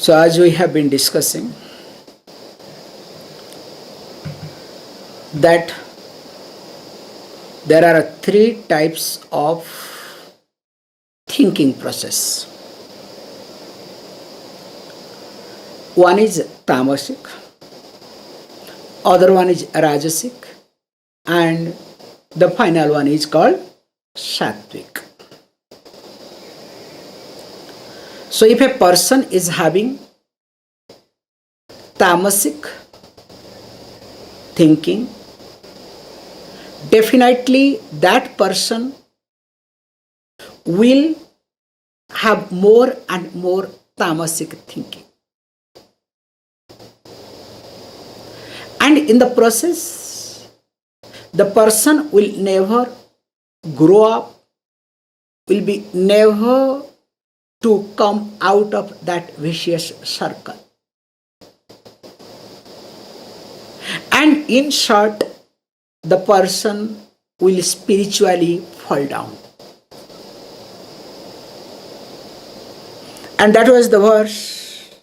So as we have been discussing that there are three types of thinking process. One is tamasic, other one is rajasic, and the final one is called sattvic. So if a person is having tamasic thinking, definitely that person will have more and more tamasic thinking. And in the process, the person will never grow up, will be never to come out of that vicious circle. And in short, the person will spiritually fall down. And that was the verse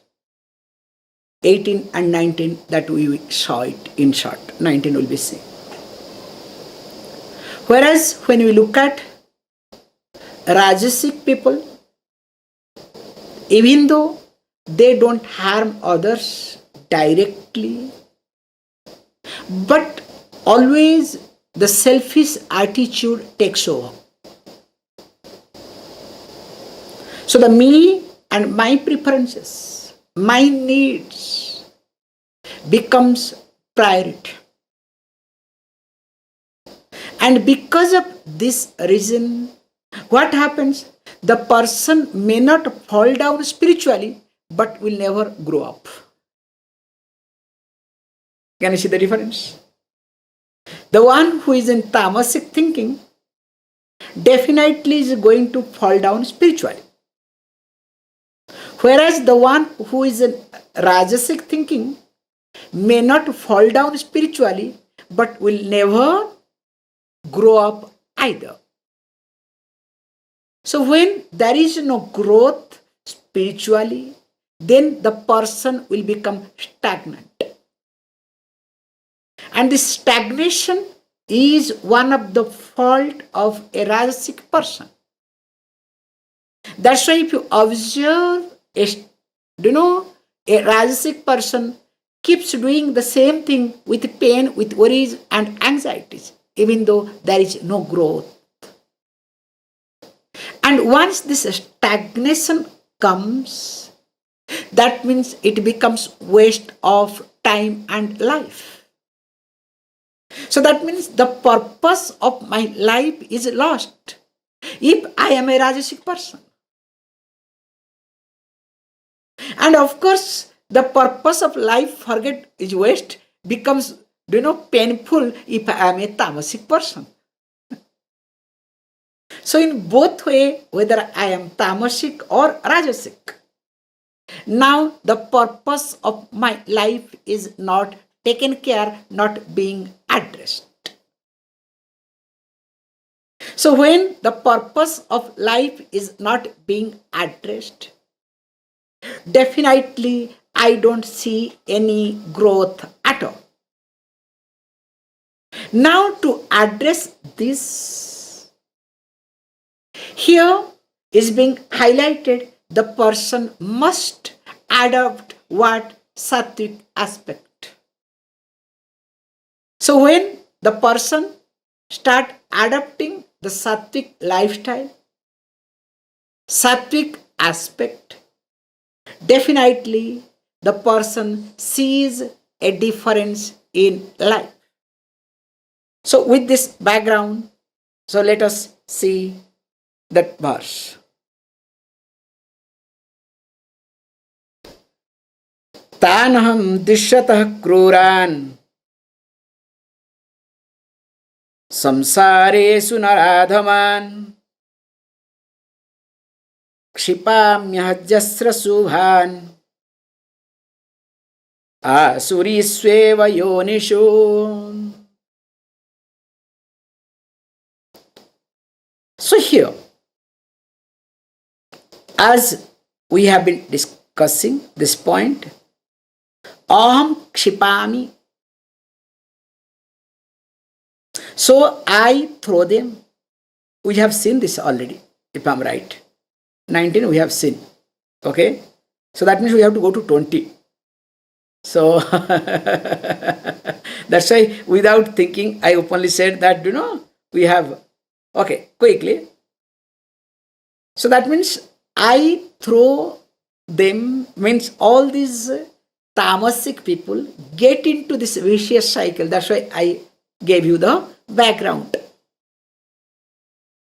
18 and 19 that we saw it in short. 19 will be seen. Whereas when we look at Rajasic people, even though they don't harm others directly, but always the selfish attitude takes over. So the me and my preferences, my needs becomes priority. And because of this reason, what happens? The person may not fall down spiritually, but will never grow up. Can you see the difference? The one who is in tamasic thinking definitely is going to fall down spiritually. Whereas the one who is in rajasic thinking may not fall down spiritually, but will never grow up either. So when there is no growth spiritually, then the person will become stagnant. And this stagnation is one of the fault of a rajasic person. That's why if you observe, a rajasic person keeps doing the same thing with pain, with worries and anxieties, even though there is no growth. And once this stagnation comes, that means it becomes waste of time and life. So that means the purpose of my life is lost if I am a Rajasic person. And of course, the purpose of life, forget is waste, becomes painful if I am a Tamasic person. So in both way, whether I am Tamasic or Rajasic, now the purpose of my life is not taken care, not being addressed. So when the purpose of life is not being addressed, definitely I don't see any growth at all. Now to address this, here is being highlighted the person must adopt what sattvic aspect. So when the person start adopting the sattvic lifestyle, sattvic aspect, definitely the person sees a difference in life. So with this background, so let us see that verse. Tanaham dishyatah kruran samsaresu naradhaman kshipamyahajasra subhan asurisveva yonishu. So here, as we have been discussing, discussing this point. Aham kshipami. So I throw them. We have seen this already, if I'm right. 19 we have seen. Okay? So that means we have to go to 20. So that's why without thinking, I openly said that, we have. Okay, quickly. So that means I throw them, means all these tamasic people get into this vicious cycle. That's why I gave you the background.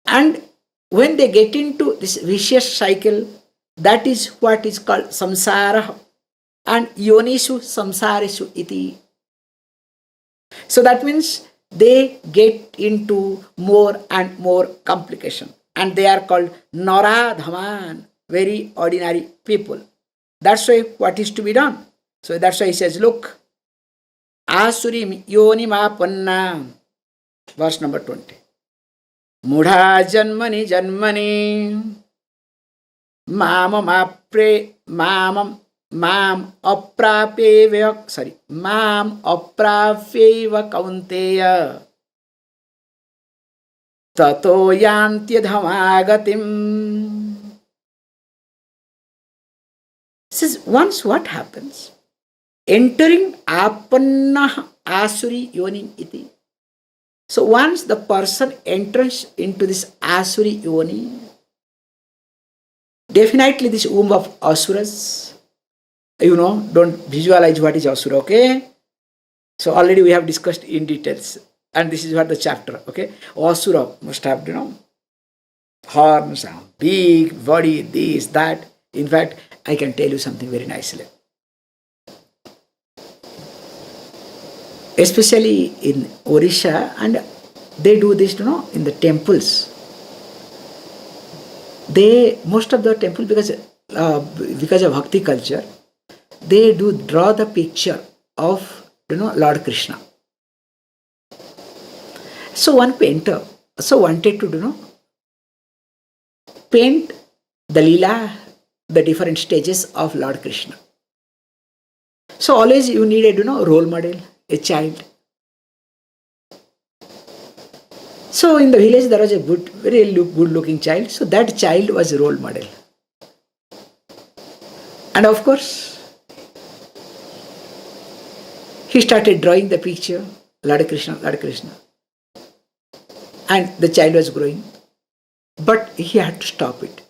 And when they get into this vicious cycle, that is what is called samsara and yonishu samsareshu iti. So that means they get into more and more complication. And they are called naradhaman, very ordinary people. That's why what is to be done? So that's why he says, look, asuri yoni mapanna, verse number 20. Mudha janmani janmani mamam apre mamam mam aprapeva kaunteya tato yantyadhamagatim. Says once what happens? Entering apanna asuri yonim iti. So once the person enters into this asuri yoni, definitely this womb of asuras, don't visualize what is asura, okay? So already we have discussed in details. And this is what the chapter, okay? Asura must have, horns, big body, this, that. In fact, I can tell you something very nicely. Especially in Odisha, and they do this, in the temples. Most of the temple, because of bhakti culture, they do draw the picture of, Lord Krishna. So one painter wanted to, paint the Leela, the different stages of Lord Krishna. So always you needed, role model, a child. So in the village there was a very good looking child. So that child was a role model. And of course, he started drawing the picture, Lord Krishna, Lord Krishna. And the child was growing. But he had to stop it.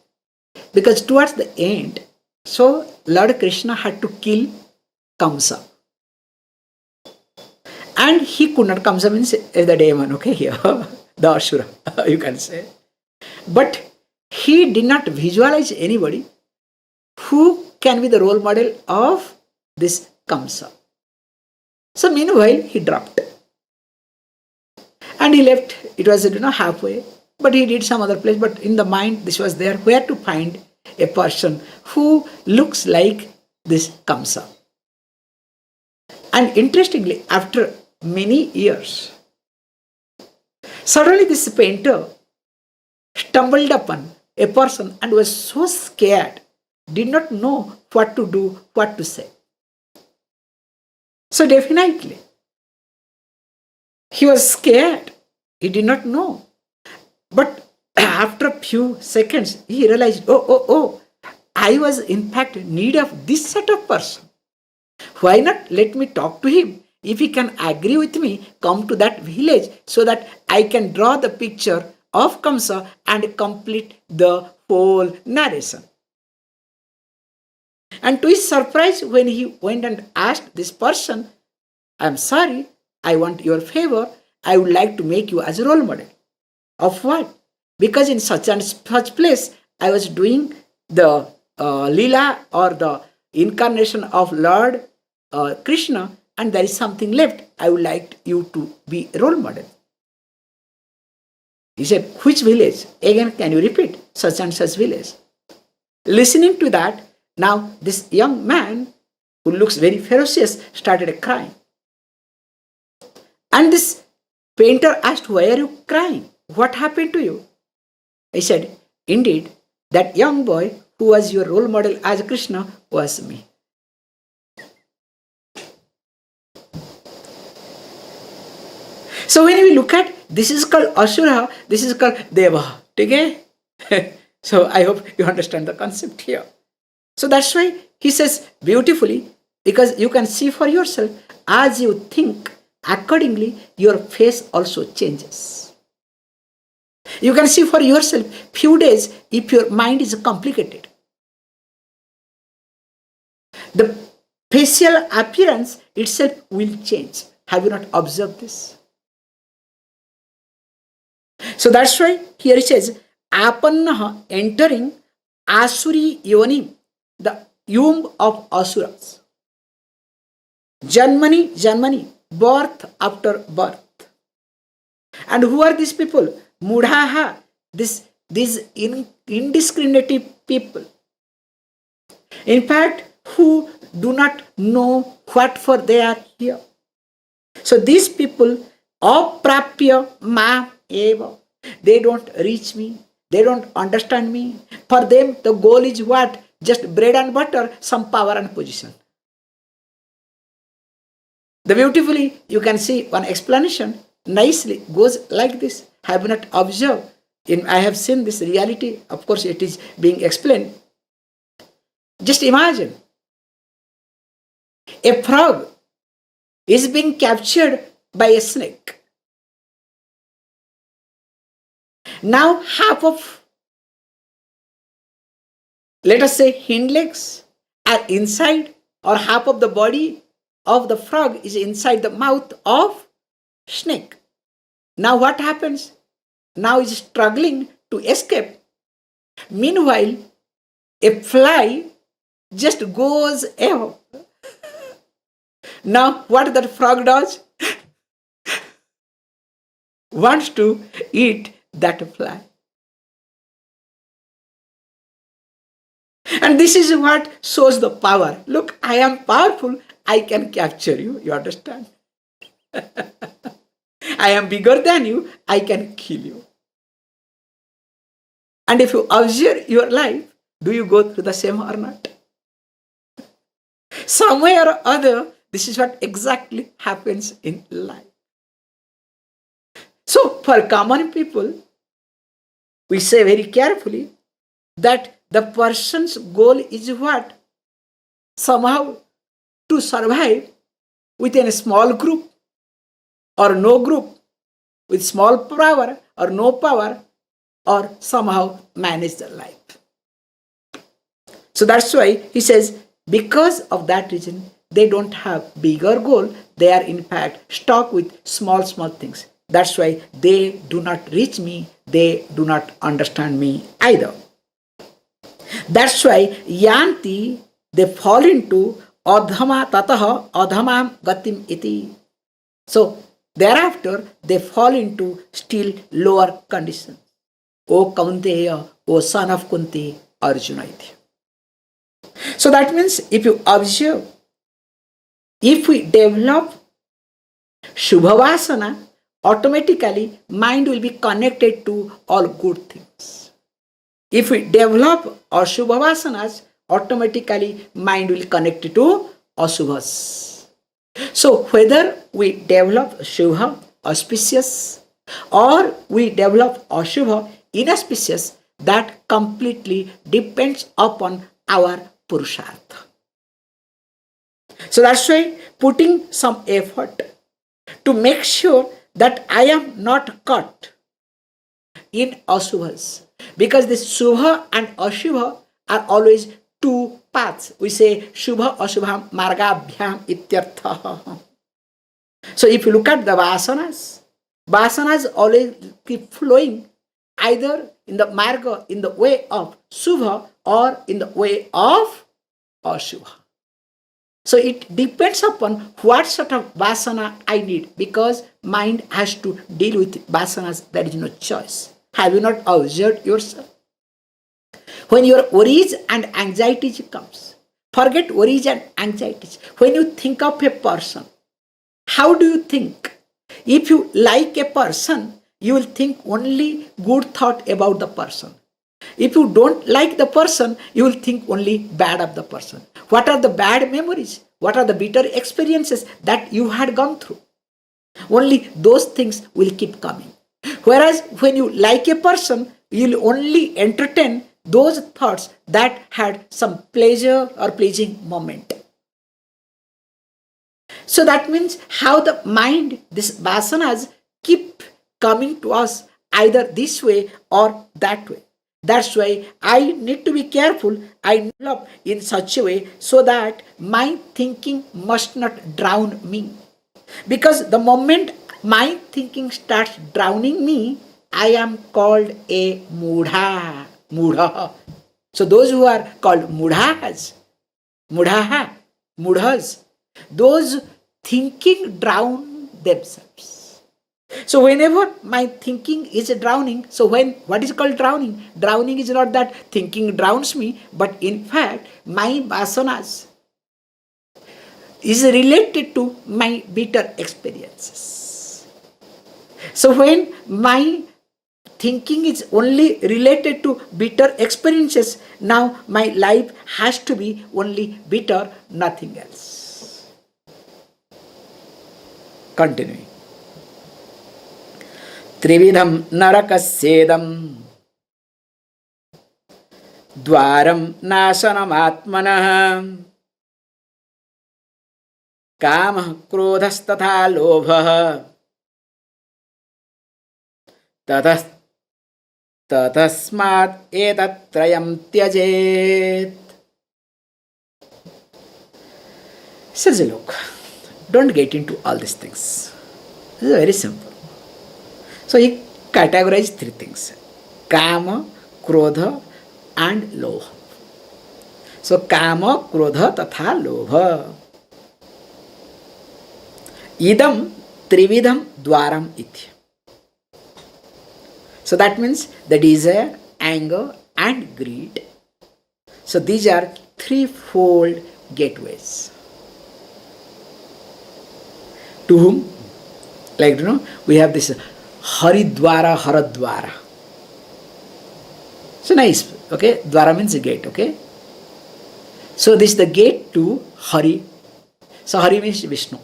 Because towards the end, so Lord Krishna had to kill Kamsa. And he could not, Kamsa means the demon, okay, here, the Ashura, you can say. But he did not visualize anybody who can be the role model of this Kamsa. So meanwhile, he dropped. And he left, it was, halfway. But he did some other place, but in the mind, this was there, where to find a person who looks like this Kamsa. And interestingly, after many years, suddenly this painter stumbled upon a person and was so scared, did not know what to do, what to say. So definitely, he was scared. He did not know. But after a few seconds, he realized, I was in fact in need of this set of person. Why not let me talk to him? If he can agree with me, come to that village so that I can draw the picture of Kamsa and complete the whole narration. And to his surprise, when he went and asked this person, I'm sorry, I want your favor. I would like to make you as a role model. Of what? Because in such and such place, I was doing the Leela or the incarnation of Lord Krishna, and there is something left. I would like you to be a role model. He said, which village? Again, can you repeat? Such and such village. Listening to that, now this young man, who looks very ferocious, started crying. And this painter asked, why are you crying? What happened to you? I said, indeed, that young boy who was your role model as Krishna was me. So when we look at, this is called Asura, this is called Deva. Okay? So I hope you understand the concept here. So that's why he says beautifully, because you can see for yourself, as you think, accordingly your face also changes. You can see for yourself, few days, if your mind is complicated, the facial appearance itself will change. Have you not observed this? So that's why here it says, Apannaha, entering Asuri Yonim, the womb of Asuras. Janmani, Janmani, birth after birth. And who are these people? Mudhaha, these indiscriminative people. In fact, who do not know what for they are here. So these people, aprapya ma eva, they don't reach me, they don't understand me. For them, the goal is what? Just bread and butter, some power and position. The beautifully, you can see one explanation nicely goes like this. Have not observed. I have seen this reality. Of course, it is being explained. Just imagine, a frog is being captured by a snake. Now half of, let us say, hind legs are inside, or half of the body of the frog is inside the mouth of snake. Now what happens? Now is struggling to escape. Meanwhile, a fly just goes out. Now what that frog does? Wants to eat that fly. And this is what shows the power. Look, I am powerful. I can capture you. You understand? I am bigger than you. I can kill you. And if you observe your life, do you go through the same or not? Somewhere or other, this is what exactly happens in life. So, for common people, we say very carefully that the person's goal is what? Somehow to survive within a small group or no group, with small power or no power, or somehow manage their life. So that's why he says, because of that reason, they don't have bigger goal. They are in fact stuck with small things. That's why they do not reach me. They do not understand me either. That's why yanti, they fall into adhama tataha adhamam gatim iti. So thereafter they fall into still lower conditions. O Kaunteya, O son of Kunti, Arjuna iti. So that means, if you observe, if we develop Shubhavasana, automatically mind will be connected to all good things. If we develop our Shubhavasanas, automatically mind will connect to Ashubhas. So whether we develop Shubha, auspicious, or we develop Ashubha, inauspicious, that completely depends upon our Purushartha. So that's why putting some effort to make sure that I am not caught in Ashubhas. Because this Shubha and Ashubha are always two paths. We say Shubha Ashubham Margabhyam Ityartha. So if you look at the Vasanas always keep flowing either in the Marga, in the way of Shubha, or in the way of Ashubha. So it depends upon what sort of Vasana I need, because mind has to deal with Vasanas. There is no choice. Have you not observed yourself? When your worries and anxieties comes, forget worries and anxieties. When you think of a person, how do you think? If you like a person, you will think only good thought about the person. If you don't like the person, you will think only bad of the person. What are the bad memories? What are the bitter experiences that you had gone through? Only those things will keep coming. Whereas when you like a person, you'll only entertain those thoughts that had some pleasure or pleasing moment. So that means how the mind, these vasanas, keep coming to us either this way or that way. That's why I need to be careful. I develop in such a way so that my thinking must not drown me. Because the moment my thinking starts drowning me, I am called a mudha. Mudha. So those who are called mudhas, those thinking drown themselves. So whenever my thinking is drowning, so what is called drowning? Drowning is not that thinking drowns me, but in fact my vasanas is related to my bitter experiences. So when my thinking is only related to bitter experiences, now my life has to be only bitter, nothing else. Continuing. त्रिविधं नरकस्येदं द्वारं नाशनमात्मनः कामः क्रोधस्तथा लोभः ततस्मात् एतत्त्रयं त्यजेत्. Says, look, don't get into all these things. This is very simple. So he categorized three things: kama, krodha and lobha. So kama, krodha tatha lobha. Idam trividham dwaram iti. So that means the desire, anger and greed. So these are threefold gateways. To whom? Like, we have this Haridwara, Haradwara. So nice, okay? Dwara means a gate, okay? So this is the gate to Hari. So Hari means Vishnu.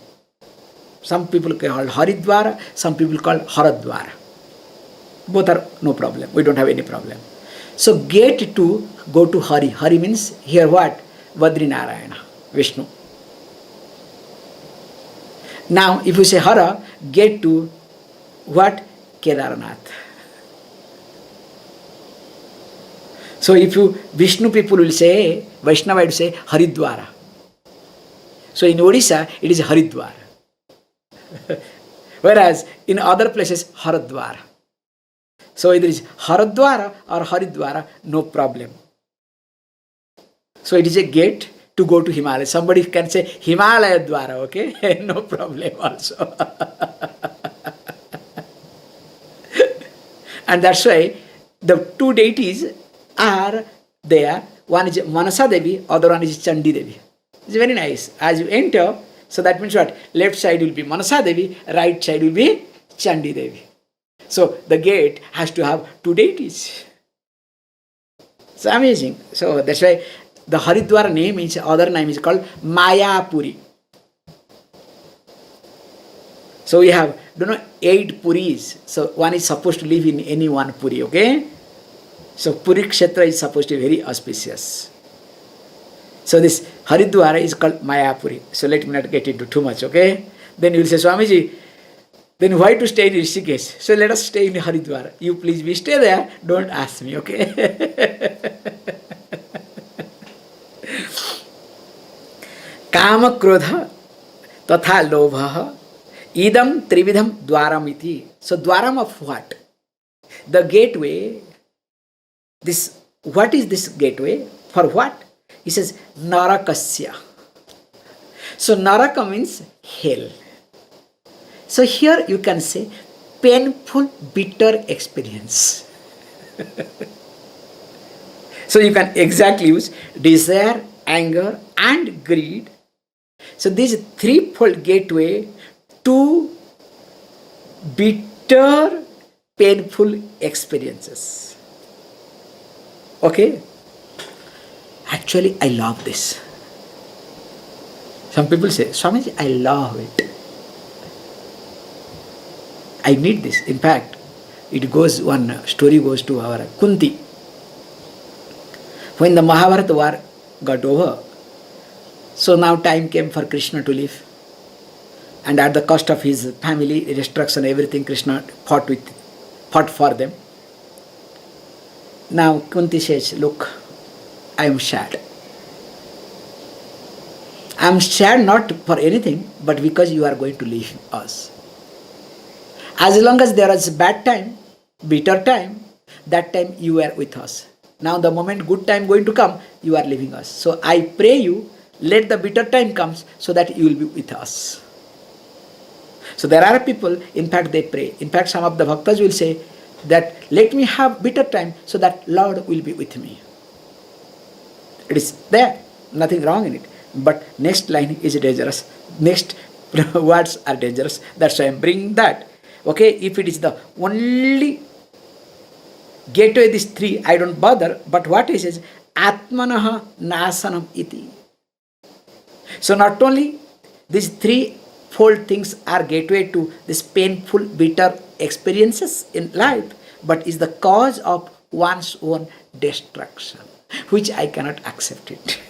Some people call Haridwara, some people call Haradwara. Both are no problem. We don't have any problem. So gate to go to Hari. Hari means here what? Vadrinarayana, Vishnu. Now if you say Hara, gate to what? Kedarnath. So if you Vishnu people will say, Vaishnava will say Haridwara. So in Odisha it is Haridwara. Whereas in other places Haradwara. So either is Haradwara or Haridwara, no problem. So it is a gate to go to Himalaya. Somebody can say Himalaya Dwara, okay? No problem also. And that's why the two deities are there. One is Manasa Devi, other one is Chandi Devi. It's very nice. As you enter, so that means what? Left side will be Manasa Devi, right side will be Chandi Devi. So the gate has to have two deities. It's amazing. So that's why the Haridwara name is, other name is called Mayapuri. So we have, 8 Puris. So one is supposed to live in any one Puri, okay? So Puri Kshetra is supposed to be very auspicious. So this Haridwara is called Mayapuri. So let me not get into too much, okay? Then you will say, Swamiji, then why to stay in Rishikesh? So let us stay in Haridwara. You please, we stay there, don't ask me, okay? Kama krodha tatha lobha idam trividham dwaram iti. So dwaram of what? The gateway. This, what is this gateway? For what? He says narakasya. So naraka means hell. So here you can say painful, bitter experience. So you can exactly use desire, anger and greed. So this is threefold gateway to bitter, painful experiences. Okay? Actually, I love this. Some people say, Swamiji, I love it. I need this. In fact, one story goes to our Kunti. When the Mahabharata war got over, so now time came for Krishna to live. And at the cost of his family, destruction, everything, Krishna fought for them. Now Kunti says, look, I am sad. I am sad not for anything, but because you are going to leave us. As long as there is bad time, bitter time, that time you are with us. Now the moment good time going to come, you are leaving us. So I pray you, let the bitter time comes so that you will be with us. So there are people, in fact they pray. In fact some of the bhaktas will say that let me have bitter time so that Lord will be with me. It is there, nothing wrong in it. But next line is dangerous. Next words are dangerous. That's why I am bringing that. Okay, if it is the only gateway, these three, I don't bother. But what he says, Atmanaha Nasanam iti. So not only these threefold things are gateway to this painful, bitter experiences in life, but is the cause of one's own destruction, which I cannot accept it.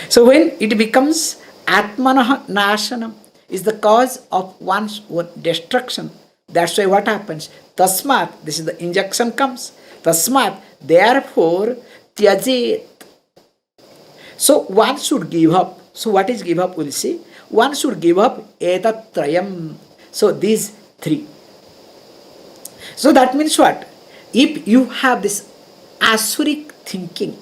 So when it becomes Atmanaha Nasanam, is the cause of one's own destruction. That's why what happens? Tasmat, this is the injunction comes. Tasmat, therefore, tyajet. So one should give up. So what is give up? We'll see. One should give up etat trayam. So these three. So that means what? If you have this asuric thinking,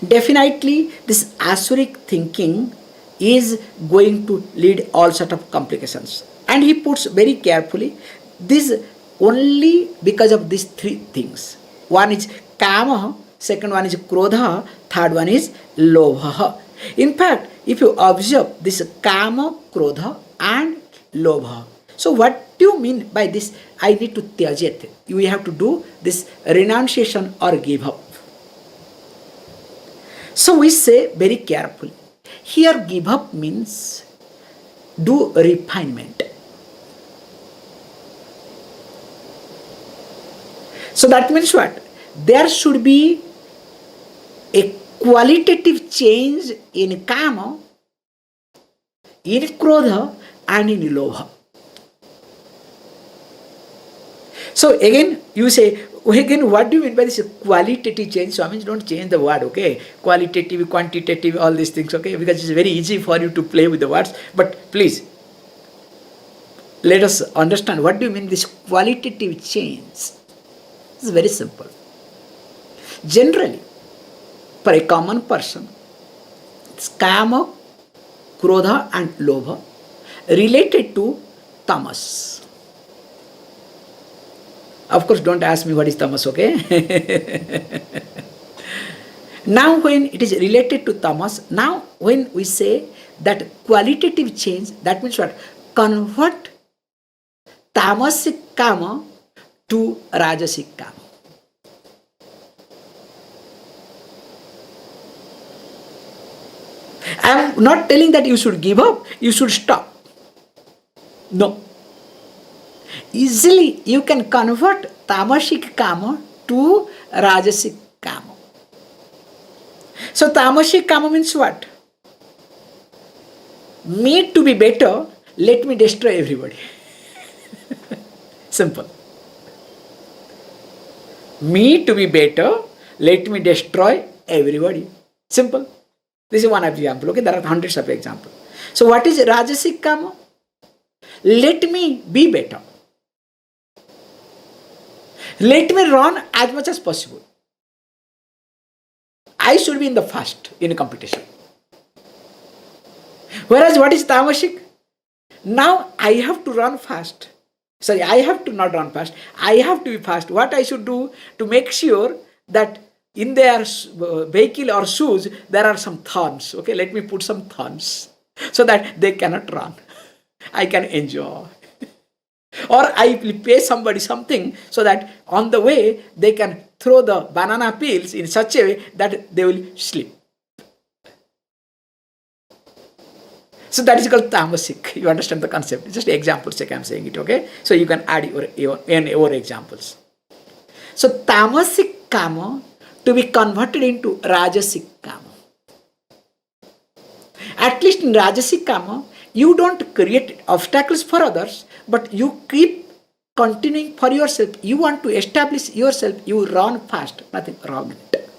definitely this asuric thinking is going to lead all sort of complications. And he puts very carefully, this only because of these three things. One is kama, second one is krodha, third one is lobha. In fact, if you observe this kama, krodha and lobha. So what do you mean by this? I need to tyajet. You have to do this renunciation or give up. So we say very carefully. Here give up means do refinement. So that means what? There should be a qualitative change in kama, in krodha and in lobha. So again you say, again what do you mean by this qualitative change? So I mean don't change the word, okay? Qualitative, quantitative, all these things, okay? Because it's very easy for you to play with the words. But please, let us understand what do you mean this qualitative change. It's very simple. Generally, for a common person, it's kama, krodha and lobha related to tamas. Of course, don't ask me what is tamas, okay? Now when it is related to tamas, now when we say that qualitative change, that means what? Convert tamasic kama to rajasic kama. I am not telling that you should give up, you should stop. No. Easily you can convert tamasic kama to rajasic kama. So tamasic kama means what? Me to be better, let me destroy everybody. Simple. Me to be better, let me destroy everybody. Simple. This is one example. Okay, there are hundreds of examples. So what is rajasic kama? Let me be better. Let me run as much as possible. I should be in the first in a competition. Whereas what is tamasic? Now I have to run fast. Sorry, I have to not run fast. I have to be fast. What I should do to make sure that in their vehicle or shoes there are some thorns. Okay, let me put some thorns so that they cannot run. I can enjoy. Or I will pay somebody something so that on the way they can throw the banana peels in such a way that they will sleep. So that is called tamasic. You understand the concept? It's just examples like I'm saying it, okay? So you can add your examples. So tamasic kama to be converted into rajasic kama. At least in rajasic kama, you don't create obstacles for others, but you keep continuing for yourself. You want to establish yourself. You run fast. Nothing wrong with it.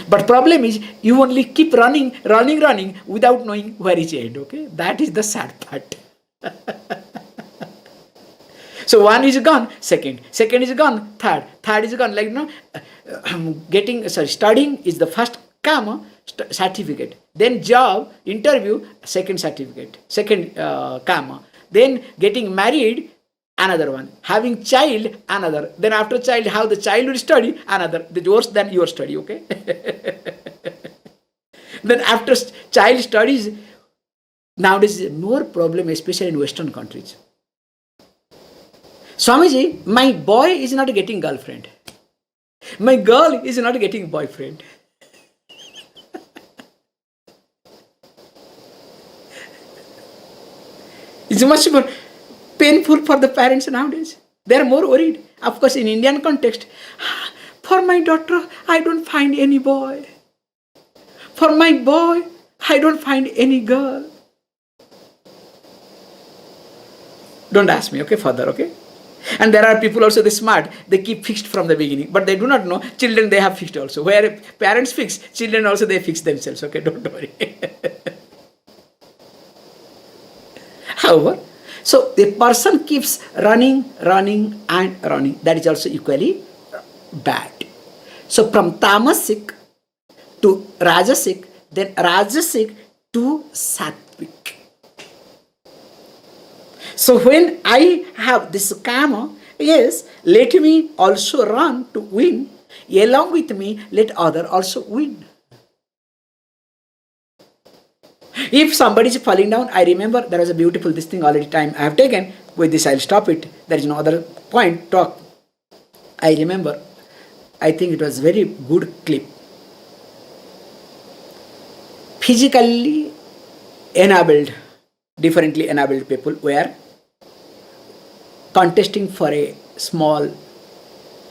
But problem is, you only keep running without knowing where is the end, okay? That is the sad part. So one is gone, second is gone, third is gone. Like, studying is the first kama, certificate. Then job, interview, second certificate, second kama. Then getting married, another one. Having child, another. Then after child, how the child will study, another. The worse than your study, okay? Then after child studies, nowadays more problem, especially in Western countries. Swamiji, my boy is not getting girlfriend. My girl is not getting boyfriend. It's much more painful for the parents nowadays. They are more worried. Of course, in Indian context, for my daughter, I don't find any boy. For my boy, I don't find any girl. Don't ask me, okay, further, okay? And there are people also, they smart, they keep fixed from the beginning, but they do not know, children they have fixed also. Where parents fix, children also they fix themselves, okay, don't worry. However, so the person keeps running. That is also equally bad. So from tamasic to rajasic, then rajasic to sattvic. So when I have this kama, yes, let me also run to win. Along with me, let other also win. If somebody is falling down, I remember there was a beautiful this thing already time I have taken. With this I'll stop it. There is no other point talk. I remember, I think it was very good clip. Physically enabled, differently enabled people were contesting for a small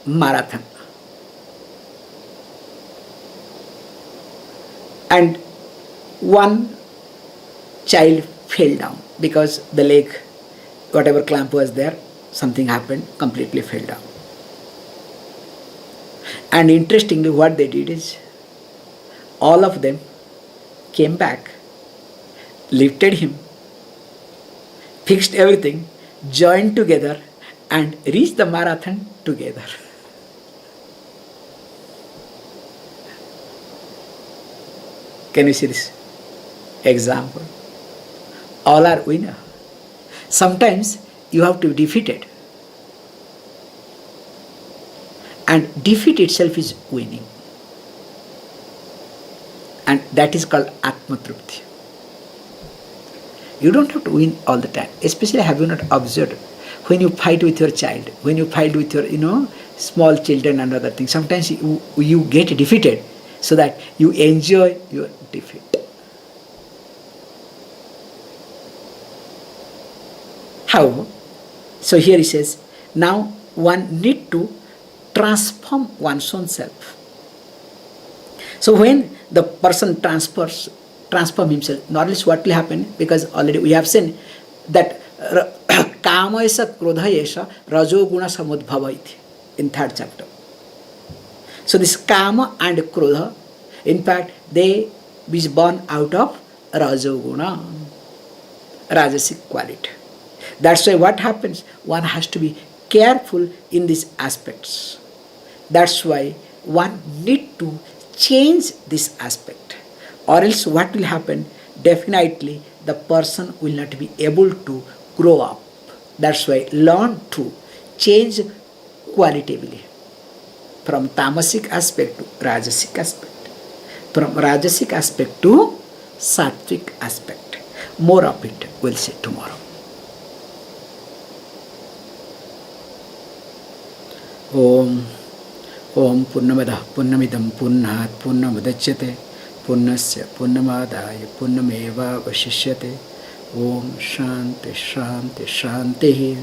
marathon. And one child fell down because the leg, whatever clamp was there, something happened, completely fell down. And interestingly, what they did is, all of them came back, lifted him, fixed everything, joined together, and reached the marathon together. Can you see this example? All are winner. Sometimes you have to be defeated. And defeat itself is winning. And that is called Atma Trupti. You don't have to win all the time. Especially, have you not observed, when you fight with your child, when you fight with your, small children and other things, sometimes you get defeated so that you enjoy your defeat. How? So here he says, now one need to transform one's own self. So when the person transform himself, knowledge what will happen, because already we have seen that kama esa krodha esa rajoguna samudbhava iti in 3rd chapter. So this kama and krodha, in fact, they is born out of rajoguna, rajasic quality. That's why what happens, one has to be careful in these aspects. That's why one need to change this aspect, or else what will happen, definitely the person will not be able to grow up. That's why learn to change qualitatively from tamasic aspect to rajasic aspect, from rajasic aspect to sattvic aspect. More of it we'll see tomorrow. Om Purnamada Purnamidam Purnat Purnamudachyate Purnasya Purnamadaya Purnameva Vashishyate. Om Shanti Shanti Shanti.